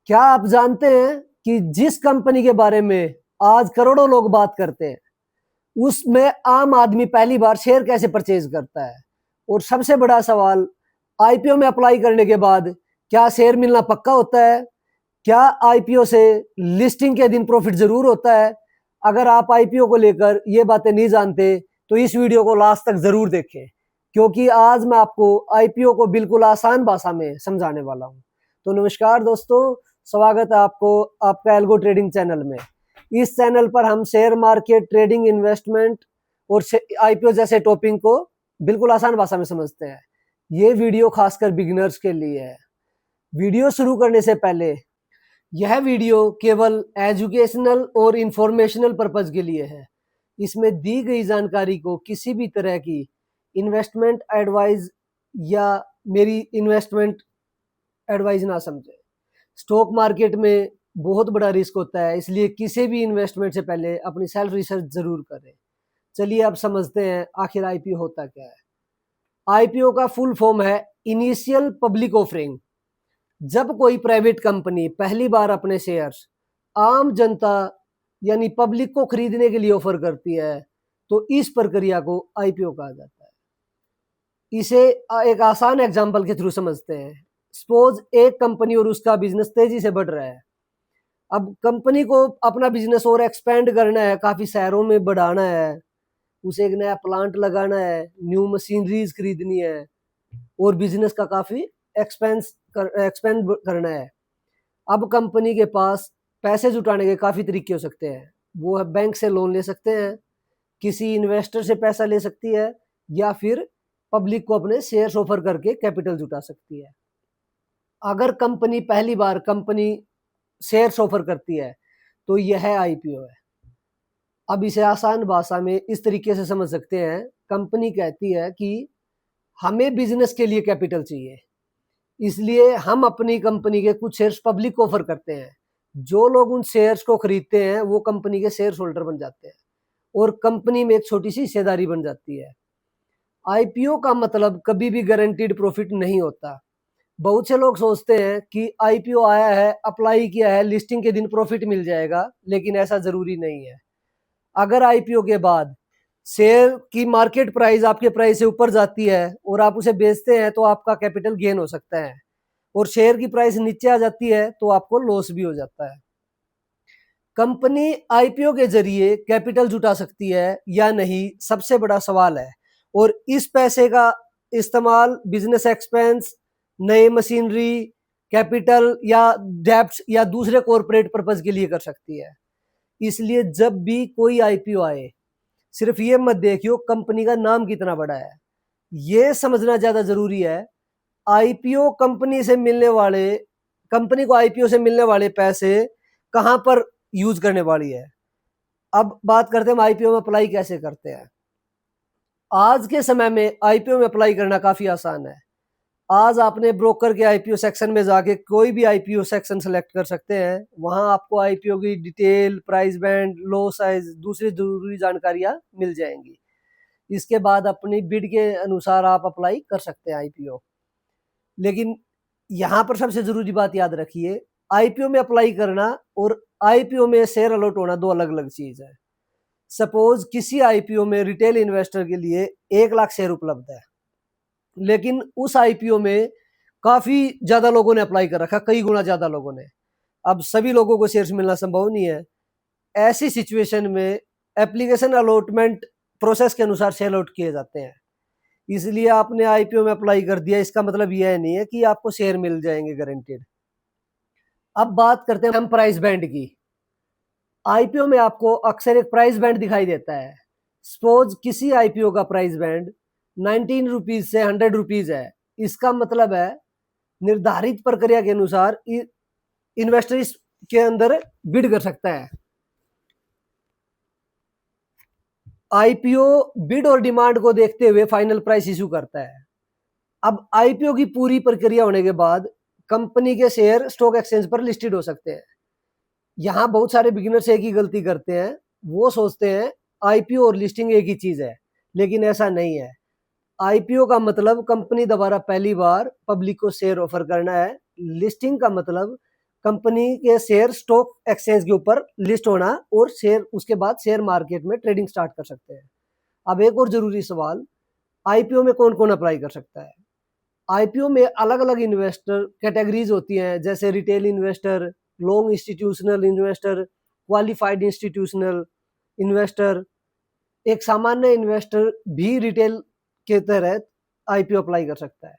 क्या आप जानते हैं कि जिस कंपनी के बारे में आज करोड़ों लोग बात करते हैं, उसमें आम आदमी पहली बार शेयर कैसे परचेज करता है? और सबसे बड़ा सवाल, आईपीओ में अप्लाई करने के बाद क्या शेयर मिलना पक्का होता है? क्या आईपीओ से लिस्टिंग के दिन प्रॉफिट जरूर होता है? अगर आप आईपीओ को लेकर ये बातें नहीं जानते तो इस वीडियो को लास्ट तक जरूर देखें, क्योंकि आज मैं आपको आईपीओ को बिल्कुल आसान भाषा में समझाने वाला हूं। तो नमस्कार दोस्तों, स्वागत है आपको आपका एल्गो ट्रेडिंग चैनल में। इस चैनल पर हम शेयर मार्केट, ट्रेडिंग, इन्वेस्टमेंट और आईपीओ जैसे टॉपिक को बिल्कुल आसान भाषा में समझते हैं। ये वीडियो खासकर बिगिनर्स के लिए है। वीडियो शुरू करने से पहले, यह वीडियो केवल एजुकेशनल और इंफॉर्मेशनल पर्पज के लिए है। इसमें दी गई जानकारी को किसी भी तरह की इन्वेस्टमेंट एडवाइस या मेरी इन्वेस्टमेंट एडवाइस ना समझे। स्टॉक मार्केट में बहुत बड़ा रिस्क होता है, इसलिए किसी भी इन्वेस्टमेंट से पहले अपनी सेल्फ रिसर्च जरूर करें। चलिए अब समझते हैं आखिर आईपीओ होता क्या है। आईपीओ का फुल फॉर्म है इनिशियल पब्लिक ऑफरिंग। जब कोई प्राइवेट कंपनी पहली बार अपने शेयर्स आम जनता यानी पब्लिक को खरीदने के लिए ऑफर करती है, तो इस प्रक्रिया को आईपीओ कहा जाता है। इसे एक आसान एग्जांपल के थ्रू समझते हैं। सपोज एक कंपनी और उसका बिजनेस तेजी से बढ़ रहा है। अब कंपनी को अपना बिजनेस और एक्सपेंड करना है, काफी शहरों में बढ़ाना है, उसे एक नया प्लांट लगाना है, न्यू मशीनरीज खरीदनी है और बिजनेस का काफी एक्सपेंड करना है। अब कंपनी के पास पैसे जुटाने के काफी तरीके हो सकते हैं। वो बैंक से लोन ले सकते हैं, किसी इन्वेस्टर से पैसा ले सकती है, या फिर पब्लिक को अपने शेयर्स ऑफर करके कैपिटल जुटा सकती है। अगर कंपनी पहली बार कंपनी शेयर्स ऑफर करती है तो यह आईपीओ है। अब इसे आसान भाषा में इस तरीके से समझ सकते हैं। कंपनी कहती है कि हमें बिजनेस के लिए कैपिटल चाहिए, इसलिए हम अपनी कंपनी के कुछ शेयर्स पब्लिक को ऑफर करते हैं। जो लोग उन शेयर्स को खरीदते हैं वो कंपनी के शेयर होल्डर बन जाते हैं और कंपनी में एक छोटी सी हिस्सेदारी बन जाती है। आईपीओ का मतलब कभी भी गारंटीड प्रॉफिट नहीं होता। बहुत से लोग सोचते हैं कि आईपीओ आया है, अप्लाई किया है, लिस्टिंग के दिन प्रॉफिट मिल जाएगा, लेकिन ऐसा जरूरी नहीं है। अगर आईपीओ के बाद शेयर की मार्केट प्राइस आपके प्राइस से ऊपर जाती है और आप उसे बेचते हैं तो आपका कैपिटल गेन हो सकता है, और शेयर की प्राइस नीचे आ जाती है तो आपको लॉस भी हो जाता है। कंपनी आईपीओ के जरिए कैपिटल जुटा सकती है या नहीं, सबसे बड़ा सवाल है। और इस पैसे का इस्तेमाल बिजनेस एक्सपेंस, नई मशीनरी, कैपिटल या डेब्ट्स या दूसरे कॉर्पोरेट पर्पज के लिए कर सकती है। इसलिए जब भी कोई आईपीओ आए, सिर्फ ये मत देखियो कंपनी का नाम कितना बड़ा है, ये समझना ज्यादा जरूरी है। आईपीओ कंपनी से मिलने वाले कंपनी को आईपीओ से मिलने वाले पैसे कहां पर यूज करने वाली है। अब बात करते हैं हम आईपीओ में अप्लाई कैसे करते हैं। आज के समय में आईपीओ में अप्लाई करना काफी आसान है। आज आपने ब्रोकर के आईपीओ सेक्शन में जाके कोई भी आईपीओ सेक्शन सेलेक्ट कर सकते हैं। वहां आपको आईपीओ की डिटेल, प्राइस बैंड, लो साइज, दूसरी जरूरी जानकारियां मिल जाएंगी। इसके बाद अपनी बिड के अनुसार आप अप्लाई कर सकते हैं आईपीओ। लेकिन यहाँ पर सबसे जरूरी बात याद रखिए, आईपीओ में अप्लाई करना और आईपीओ में शेयर अलॉट होना दो अलग अलग चीज है। सपोज किसी आईपीओ में रिटेल इन्वेस्टर के लिए 1 लाख शेयर उपलब्ध है, लेकिन उस आईपीओ में काफी ज्यादा लोगों ने अप्लाई कर रखा, कई गुना ज्यादा लोगों ने। अब सभी लोगों को शेयर्स मिलना संभव नहीं है। ऐसी सिचुएशन में एप्लीकेशन अलॉटमेंट प्रोसेस के अनुसार शेयर अलॉट किए जाते हैं। इसलिए आपने आईपीओ में अप्लाई कर दिया, इसका मतलब यह नहीं है कि आपको शेयर मिल जाएंगे गारंटेड। अब बात करते हैं हम प्राइस बैंड की। आईपीओ में आपको अक्सर एक प्राइस बैंड दिखाई देता है। सपोज किसी आईपीओ का प्राइस बैंड 19 रुपीज से 100 रुपीज है। इसका मतलब है निर्धारित प्रक्रिया के अनुसार इन्वेस्टर के अंदर बिड कर सकता है। आईपीओ बिड और डिमांड को देखते हुए फाइनल प्राइस इशू करता है। अब आईपीओ की पूरी प्रक्रिया होने के बाद कंपनी के शेयर स्टॉक एक्सचेंज पर लिस्टेड हो सकते हैं। यहाँ बहुत सारे बिगिनर्स एक ही गलती करते हैं, वो सोचते हैं आईपीओ और लिस्टिंग एक ही चीज है, लेकिन ऐसा नहीं है। आईपीओ का मतलब कंपनी द्वारा पहली बार पब्लिक को शेयर ऑफर करना है। लिस्टिंग का मतलब कंपनी के शेयर स्टॉक एक्सचेंज के ऊपर लिस्ट होना और शेयर उसके बाद शेयर मार्केट में ट्रेडिंग स्टार्ट कर सकते हैं। अब एक और जरूरी सवाल, आईपीओ में कौन कौन अप्लाई कर सकता है? आईपीओ में अलग अलग इन्वेस्टर कैटेगरीज होती हैं, जैसे retail investor, long institutional investor, qualified institutional investor. एक सामान्य इन्वेस्टर भी रिटेल के तहत आईपीओ अप्लाई कर सकता है,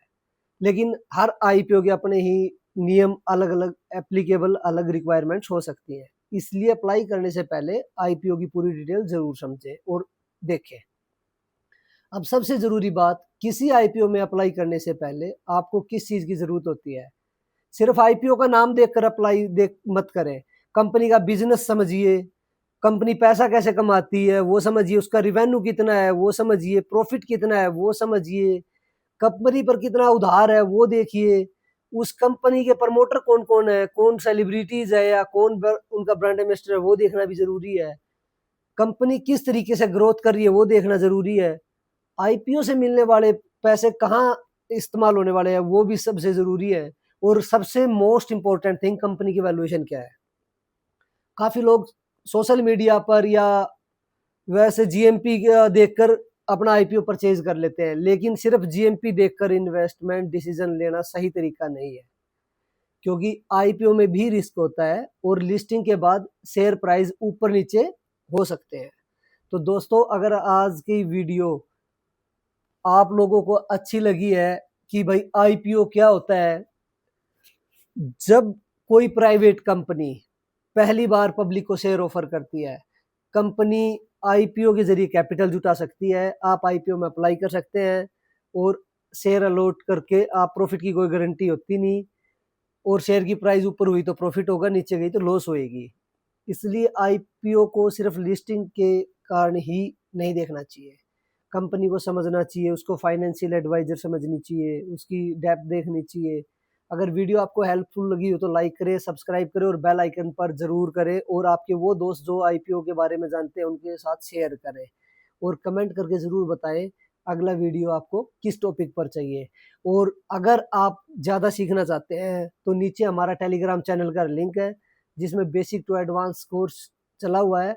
लेकिन हर आईपीओ के अपने ही नियम अलग अलग एप्लीकेबल अलग रिक्वायरमेंट्स हो सकती हैं। इसलिए अप्लाई करने से पहले आईपीओ की पूरी डिटेल जरूर समझें और देखें। अब सबसे जरूरी बात, किसी आईपीओ में अप्लाई करने से पहले आपको किस चीज की जरूरत होती है? सिर्फ आईपीओ का नाम देखकर अप्लाई देख मत करें। कंपनी का बिजनेस समझिए, कंपनी पैसा कैसे कमाती है वो समझिए, उसका रिवेन्यू कितना है वो समझिए, प्रॉफिट कितना है वो समझिए, कंपनी पर कितना उधार है वो देखिए, उस कंपनी के प्रमोटर कौन कौन है, कौन सेलिब्रिटीज है या कौन उनका ब्रांड एम्बेसडर है वो देखना भी जरूरी है। कंपनी किस तरीके से ग्रोथ कर रही है वो देखना जरूरी है। आईपीओ से मिलने वाले पैसे कहाँ इस्तेमाल होने वाले हैं वो भी सबसे जरूरी है। और सबसे मोस्ट इंपॉर्टेंट थिंग, कंपनी की वैल्यूएशन क्या है। काफी लोग सोशल मीडिया पर या वैसे जीएमपी देखकर अपना आईपीओ परचेज कर लेते हैं, लेकिन सिर्फ जीएमपी देखकर इन्वेस्टमेंट डिसीजन लेना सही तरीका नहीं है, क्योंकि आईपीओ में भी रिस्क होता है और लिस्टिंग के बाद शेयर प्राइस ऊपर नीचे हो सकते हैं। तो दोस्तों, अगर आज की वीडियो आप लोगों को अच्छी लगी है कि भाई आईपीओ क्या होता है, जब कोई प्राइवेट कंपनी पहली बार पब्लिक को शेयर ऑफर करती है, कंपनी आईपीओ के जरिए कैपिटल जुटा सकती है, आप आईपीओ में अप्लाई कर सकते हैं और शेयर अलॉट करके आप प्रॉफिट की कोई गारंटी होती नहीं, और शेयर की प्राइस ऊपर हुई तो प्रॉफिट होगा, नीचे गई तो लॉस होएगी। इसलिए आईपीओ को सिर्फ लिस्टिंग के कारण ही नहीं देखना चाहिए, कंपनी को समझना चाहिए, उसको फाइनेंशियल एडवाइजर समझनी चाहिए, उसकी डेप्थ देखनी चाहिए। अगर वीडियो आपको हेल्पफुल लगी हो तो लाइक करें, सब्सक्राइब करें और बेल आइकन पर जरूर करें, और आपके वो दोस्त जो आईपीओ के बारे में जानते हैं उनके साथ शेयर करें, और कमेंट करके ज़रूर बताएं अगला वीडियो आपको किस टॉपिक पर चाहिए। और अगर आप ज़्यादा सीखना चाहते हैं तो नीचे हमारा टेलीग्राम चैनल का लिंक है, जिसमें बेसिक टू एडवांस कोर्स चला हुआ है,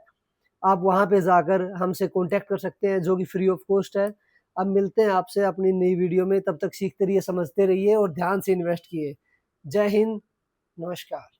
आप वहां पे जाकर हमसे कांटेक्ट कर सकते हैं, जो कि फ्री ऑफ कॉस्ट है। अब मिलते हैं आपसे अपनी नई वीडियो में, तब तक सीखते रहिए, समझते रहिए और ध्यान से इन्वेस्ट किए। जय हिंद, नमस्कार।